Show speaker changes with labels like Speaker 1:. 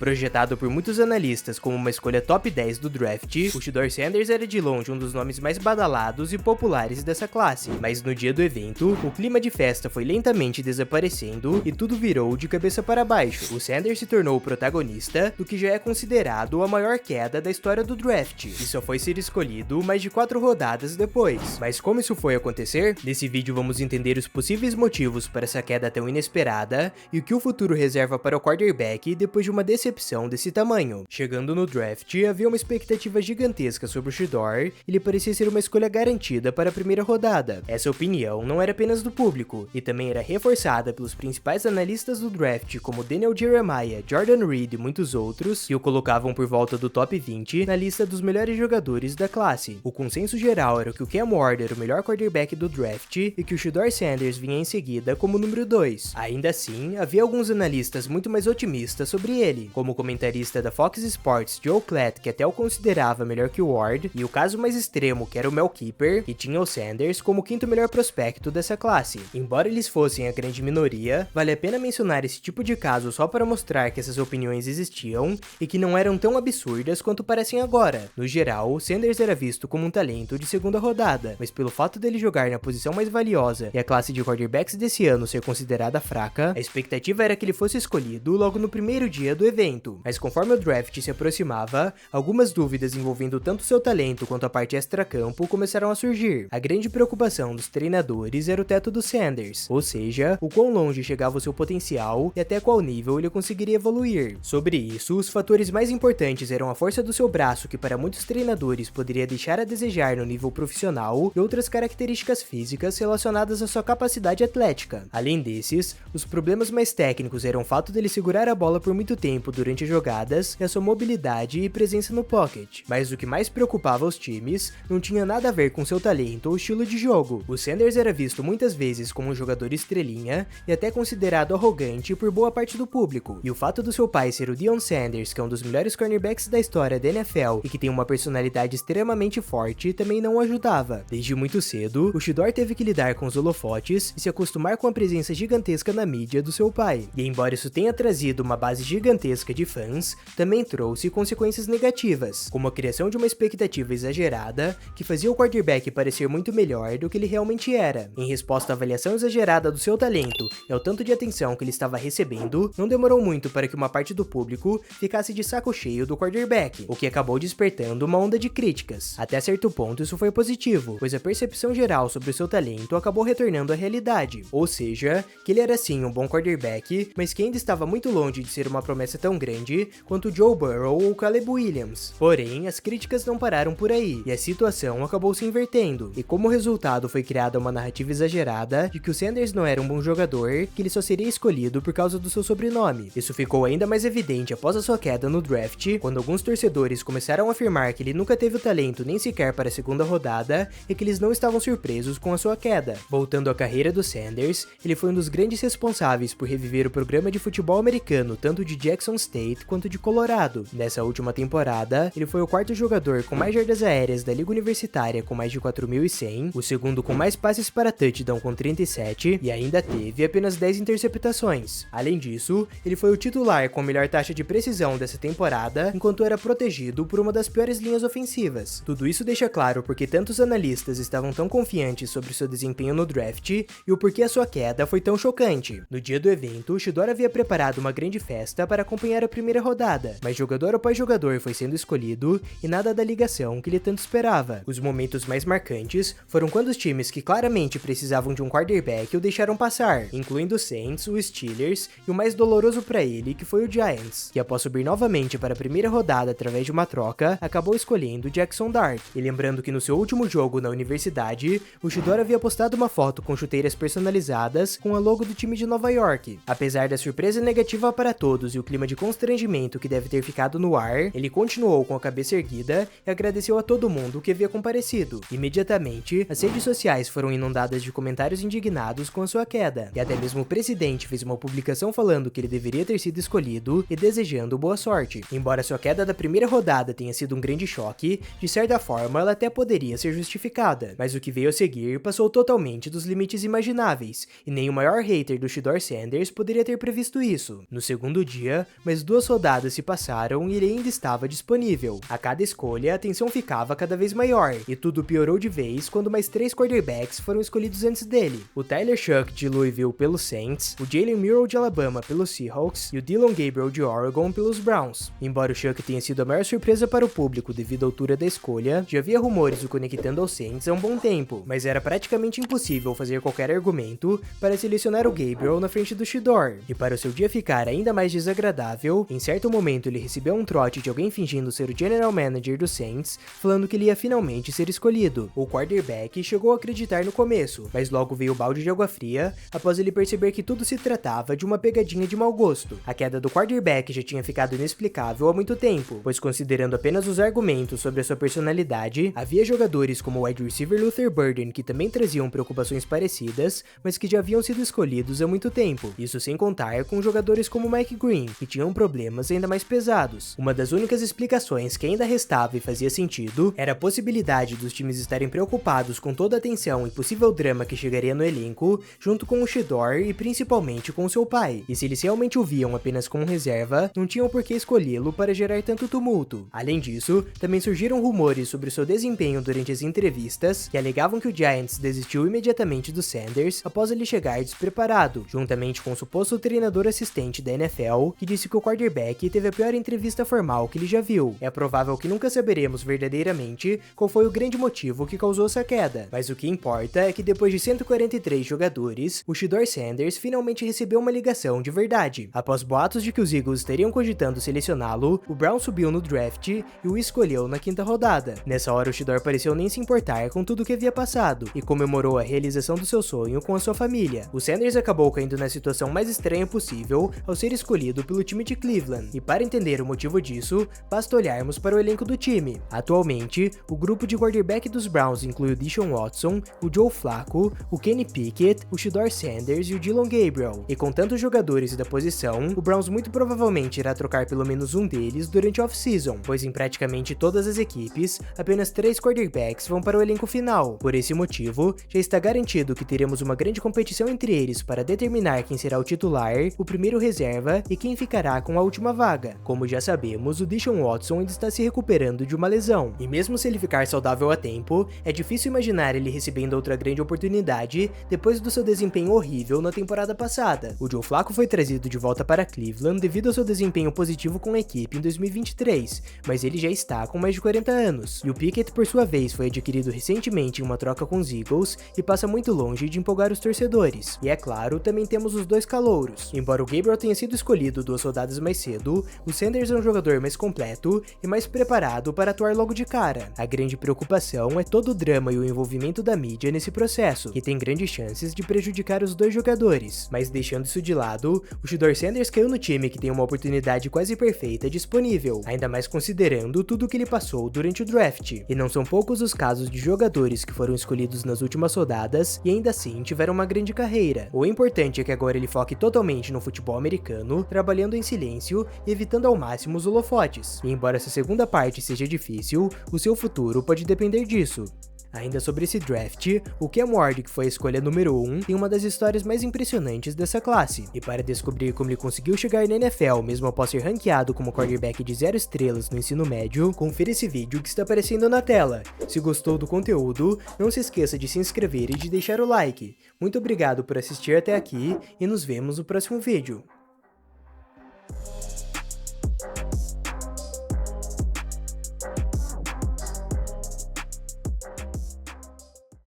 Speaker 1: Projetado por muitos analistas como uma escolha top 10 do draft, o Shedeur Sanders era de longe um dos nomes mais badalados e populares dessa classe, mas no dia do evento, o clima de festa foi lentamente desaparecendo e tudo virou de cabeça para baixo. O Sanders se tornou o protagonista do que já é considerado a maior queda da história do draft, e só foi ser escolhido mais de 4 rodadas depois. Mas como isso foi acontecer? Nesse vídeo vamos entender os possíveis motivos para essa queda tão inesperada e o que o futuro reserva para o quarterback depois de uma decepção desse tamanho. Chegando no draft, havia uma expectativa gigantesca sobre o Shedeur e ele parecia ser uma escolha garantida para a primeira rodada. Essa opinião não era apenas do público, e também era reforçada pelos principais analistas do draft como Daniel Jeremiah, Jordan Reed e muitos outros, que o colocavam por volta do top 20 na lista dos melhores jogadores da classe. O consenso geral era que o Cam Ward era o melhor quarterback do draft e que o Shedeur Sanders vinha em seguida como número 2. Ainda assim, havia alguns analistas muito mais otimistas sobre ele, como o comentarista da Fox Sports Joe Klatt, que até o considerava melhor que o Ward, e o caso mais extremo, que era o Mel Kiper, que tinha o Sanders como o quinto melhor prospecto dessa classe. Embora eles fossem a grande minoria, vale a pena mencionar esse tipo de caso só para mostrar que essas opiniões existiam e que não eram tão absurdas quanto parecem agora. No geral, o Sanders era visto como um talento de segunda rodada, mas pelo fato dele jogar na posição mais valiosa e a classe de quarterbacks desse ano ser considerada fraca, a expectativa era que ele fosse escolhido logo no primeiro dia do evento. Mas conforme o draft se aproximava, algumas dúvidas envolvendo tanto seu talento quanto a parte extra-campo começaram a surgir. A grande preocupação dos treinadores era o teto do Sanders, ou seja, o quão longe chegava o seu potencial e até qual nível ele conseguiria evoluir. Sobre isso, os fatores mais importantes eram a força do seu braço, que para muitos treinadores poderia deixar a desejar no nível profissional, e outras características físicas relacionadas à sua capacidade atlética. Além desses, os problemas mais técnicos eram o fato dele segurar a bola por muito tempo durante as jogadas e a sua mobilidade e presença no pocket. Mas o que mais preocupava os times não tinha nada a ver com seu talento ou estilo de jogo. O Sanders era visto muitas vezes como um jogador estrelinha e até considerado arrogante por boa parte do público. E o fato do seu pai ser o Deion Sanders, que é um dos melhores cornerbacks da história da NFL e que tem uma personalidade extremamente forte, também não o ajudava. Desde muito cedo, o Shedeur teve que lidar com os holofotes e se acostumar com a presença gigantesca na mídia do seu pai. E embora isso tenha trazido uma base gigantesca de fãs, também trouxe consequências negativas, como a criação de uma expectativa exagerada que fazia o quarterback parecer muito melhor do que ele realmente era. Em resposta à avaliação exagerada do seu talento e ao tanto de atenção que ele estava recebendo, não demorou muito para que uma parte do público ficasse de saco cheio do quarterback, o que acabou despertando uma onda de críticas. Até certo ponto isso foi positivo, pois a percepção geral sobre o seu talento acabou retornando à realidade, ou seja, que ele era sim um bom quarterback, mas que ainda estava muito longe de ser uma promessa tão grande quanto Joe Burrow ou Caleb Williams. Porém, as críticas não pararam por aí, e a situação acabou se invertendo, e como resultado foi criada uma narrativa exagerada de que o Sanders não era um bom jogador, que ele só seria escolhido por causa do seu sobrenome. Isso ficou ainda mais evidente após a sua queda no draft, quando alguns torcedores começaram a afirmar que ele nunca teve o talento nem sequer para a segunda rodada e que eles não estavam surpresos com a sua queda. Voltando à carreira do Sanders, ele foi um dos grandes responsáveis por reviver o programa de futebol americano tanto de Jackson State quanto de Colorado. Nessa última temporada, ele foi o quarto jogador com mais jardas aéreas da liga universitária com mais de 4.100, o segundo com mais passes para touchdown com 37 e ainda teve apenas 10 interceptações. Além disso, ele foi o titular com a melhor taxa de precisão dessa temporada, enquanto era protegido por uma das piores linhas ofensivas. Tudo isso deixa claro porque tantos analistas estavam tão confiantes sobre seu desempenho no draft e o porquê a sua queda foi tão chocante. No dia do evento, o Shedeur havia preparado uma grande festa para acompanhar a primeira rodada, mas jogador após jogador foi sendo escolhido e nada da ligação que ele tanto esperava. Os momentos mais marcantes foram quando os times que claramente precisavam de um quarterback o deixaram passar, incluindo o Saints, os Steelers e o mais doloroso para ele, que foi o Giants, que após subir novamente para a primeira rodada através de uma troca, acabou escolhendo Jackson Dart. E lembrando que no seu último jogo na universidade, o Shedeur havia postado uma foto com chuteiras personalizadas com a logo do time de Nova York. Apesar da surpresa negativa para todos e o clima de constrangimento que deve ter ficado no ar, ele continuou com a cabeça erguida e agradeceu a todo mundo que havia comparecido. Imediatamente, as redes sociais foram inundadas de comentários indignados com a sua queda, e até mesmo o presidente fez uma publicação falando que ele deveria ter sido escolhido e desejando boa sorte. Embora sua queda da primeira rodada tenha sido um grande choque, de certa forma ela até poderia ser justificada, mas o que veio a seguir passou totalmente dos limites imagináveis, e nem o maior hater do Shedeur Sanders poderia ter previsto isso. No segundo dia, mas 2 rodadas se passaram e ele ainda estava disponível. A cada escolha, a tensão ficava cada vez maior, e tudo piorou de vez quando mais 3 quarterbacks foram escolhidos antes dele. O Tyler Shough de Louisville pelos Saints, o Jalen Milroe de Alabama pelos Seahawks e o Dillon Gabriel de Oregon pelos Browns. Embora o Shough tenha sido a maior surpresa para o público devido à altura da escolha, já havia rumores o conectando aos Saints há um bom tempo, mas era praticamente impossível fazer qualquer argumento para selecionar o Gabriel na frente do Shedeur. E para o seu dia ficar ainda mais desagradável, em certo momento ele recebeu um trote de alguém fingindo ser o general manager do Saints, falando que ele ia finalmente ser escolhido. O quarterback chegou a acreditar no começo, mas logo veio o balde de água fria após ele perceber que tudo se tratava de uma pegadinha de mau gosto. A queda do quarterback já tinha ficado inexplicável há muito tempo, pois considerando apenas os argumentos sobre a sua personalidade, havia jogadores como o wide receiver Luther Burden que também traziam preocupações parecidas, mas que já haviam sido escolhidos há muito tempo. Isso sem contar com jogadores como Mike Green, que tinham problemas ainda mais pesados. Uma das únicas explicações que ainda restava e fazia sentido era a possibilidade dos times estarem preocupados com toda a tensão e possível drama que chegaria no elenco, junto com o Shedeur e principalmente com seu pai. E se eles realmente o viam apenas como reserva, não tinham por que escolhê-lo para gerar tanto tumulto. Além disso, também surgiram rumores sobre seu desempenho durante as entrevistas, que alegavam que o Giants desistiu imediatamente do Sanders após ele chegar despreparado, juntamente com o suposto treinador assistente da NFL, que disse que o quarterback teve a pior entrevista formal que ele já viu. É provável que nunca saberemos verdadeiramente qual foi o grande motivo que causou essa queda, mas o que importa é que depois de 143 jogadores, o Shedeur Sanders finalmente recebeu uma ligação de verdade. Após boatos de que os Eagles estariam cogitando selecioná-lo, o Brown subiu no draft e o escolheu na 5ª rodada. Nessa hora o Shedeur pareceu nem se importar com tudo o que havia passado e comemorou a realização do seu sonho com a sua família. O Sanders acabou caindo na situação mais estranha possível ao ser escolhido pelo time de Cleveland, e para entender o motivo disso, basta olharmos para o elenco do time. Atualmente, o grupo de quarterback dos Browns inclui o Deshaun Watson, o Joe Flacco, o Kenny Pickett, o Shedeur Sanders e o Dillon Gabriel. E com tantos jogadores da posição, o Browns muito provavelmente irá trocar pelo menos um deles durante a off-season, pois em praticamente todas as equipes, apenas 3 quarterbacks vão para o elenco final. Por esse motivo, já está garantido que teremos uma grande competição entre eles para determinar quem será o titular, o primeiro reserva e quem ficará com a última vaga. Como já sabemos, o Deshaun Watson ainda está se recuperando de uma lesão, e mesmo se ele ficar saudável a tempo, é difícil imaginar ele recebendo outra grande oportunidade depois do seu desempenho horrível na temporada passada. O Joe Flacco foi trazido de volta para Cleveland devido ao seu desempenho positivo com a equipe em 2023, mas ele já está com mais de 40 anos. E o Pickett, por sua vez, foi adquirido recentemente em uma troca com os Eagles e passa muito longe de empolgar os torcedores. E é claro, também temos os 2 calouros. Embora o Gabriel tenha sido escolhido 2 rodadas mais cedo, o Sanders é um jogador mais completo e mais preparado para atuar logo de cara. A grande preocupação é todo o drama e o envolvimento da mídia nesse processo, que tem grandes chances de prejudicar os 2 jogadores. Mas deixando isso de lado, o Shedeur Sanders caiu no time que tem uma oportunidade quase perfeita disponível, ainda mais considerando tudo o que ele passou durante o draft. E não são poucos os casos de jogadores que foram escolhidos nas últimas rodadas e ainda assim tiveram uma grande carreira. O importante é que agora ele foque totalmente no futebol americano, trabalhando em silêncio e evitando ao máximo os holofotes. E embora essa segunda parte seja difícil, o seu futuro pode depender disso. Ainda sobre esse draft, o Cam Ward, que foi a escolha número 1, tem uma das histórias mais impressionantes dessa classe. E para descobrir como ele conseguiu chegar na NFL mesmo após ser ranqueado como quarterback de 0 estrelas no ensino médio, confira esse vídeo que está aparecendo na tela. Se gostou do conteúdo, não se esqueça de se inscrever e de deixar o like. Muito obrigado por assistir até aqui e nos vemos no próximo vídeo.